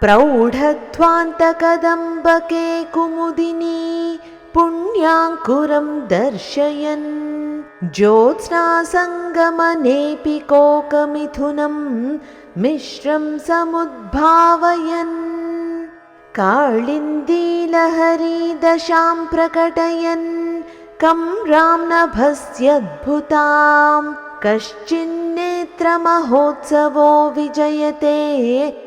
प्रौढध्वान्तकदम्बके कुमुदिनी पुण्याङ्कुरं दर्शयन् ज्योत्स्नासङ्गमनेऽपि कोकमिथुनं मिश्रं समुद्भावयन् काळिन्दीलहरी दशां प्रकटयन् कम्रां नभस्यद्भुतां कश्चिन्नेत्रमहोत्सवो विजयते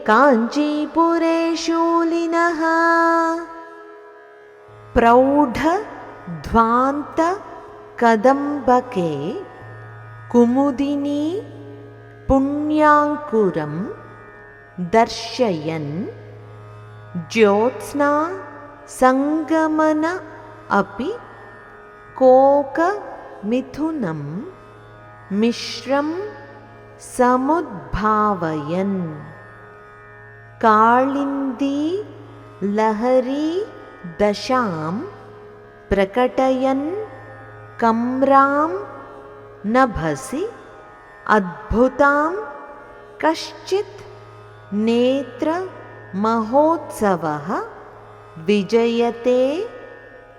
काञ्चीपुरे शूलिनः। प्रौढध्वान्तकदम्बके कुमुदिनी पुण्याङ्कुरं दर्शयन् ज्योत्स्ना सङ्गमन अपि कोकमिथुनं मिश्रं समुद्भावयन् काळिन्दी लहरी दशां प्रकटयन् कम्रां नभसि अद्भुतां कश्चित् नेत्र महोत्सवः विजयते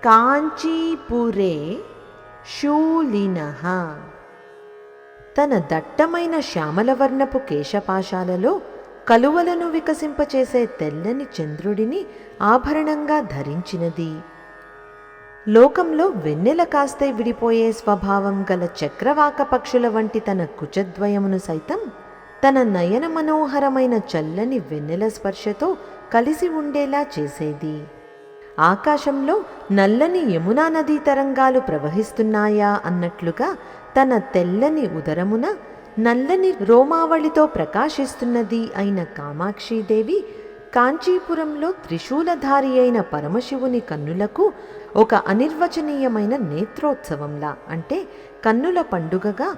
కాంచీపురే శూలినః। తన దట్టమైన శ్యామలవర్ణపు కేశపాశాలలో కలువలను వికసింపచేసే తెల్లని చంద్రుడిని ఆభరణంగా ధరించినది। లోకంలో వెన్నెల కాస్తే విడిపోయే స్వభావం గల చక్రవాక పక్షుల వంటి తన కుచద్వయమును సైతం తన నయన మనోహరమైన చల్లని వెన్నెల స్పర్శతో కలిసి ఉండేలా చేసేది। ఆకాశంలో నల్లని యమునా నదీ తరంగాలు ప్రవహిస్తున్నాయా అన్నట్లుగా తన తెల్లని ఉదరమున నల్లని రోమావళితో ప్రకాశిస్తున్నది అయిన కామాక్షీదేవి కాంచీపురంలో త్రిశూలధారి అయిన పరమశివుని కన్నులకు ఒక అనిర్వచనీయమైన నేత్రోత్సవంలా అంటే కన్నుల పండుగగా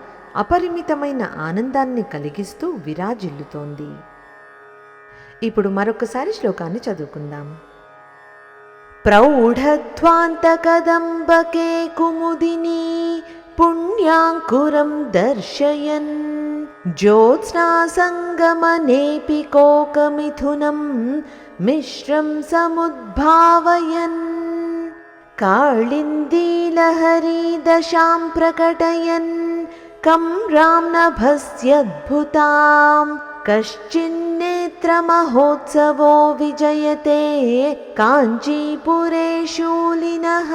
అపరిమితమైన ఆనందాన్ని కలిగిస్తూ విరాజిల్లుతోంది। ఇప్పుడు మరొకసారి శ్లోకాన్ని చదువుకుందాం। प्रौढध्वान्तकदम्बके कुमुदिनी पुण्याङ्कुरं दर्शयन् ज्योत्स्नासङ्गमनेऽपि कोकमिथुनं मिश्रं समुद्भावयन् काळिन्दीलहरी दशां प्रकटयन् कम्रां नभस्यद्भुतां कश्चिन्नेत्रमहोत्सवो विजयते काञ्चीपुरे शूलिनः।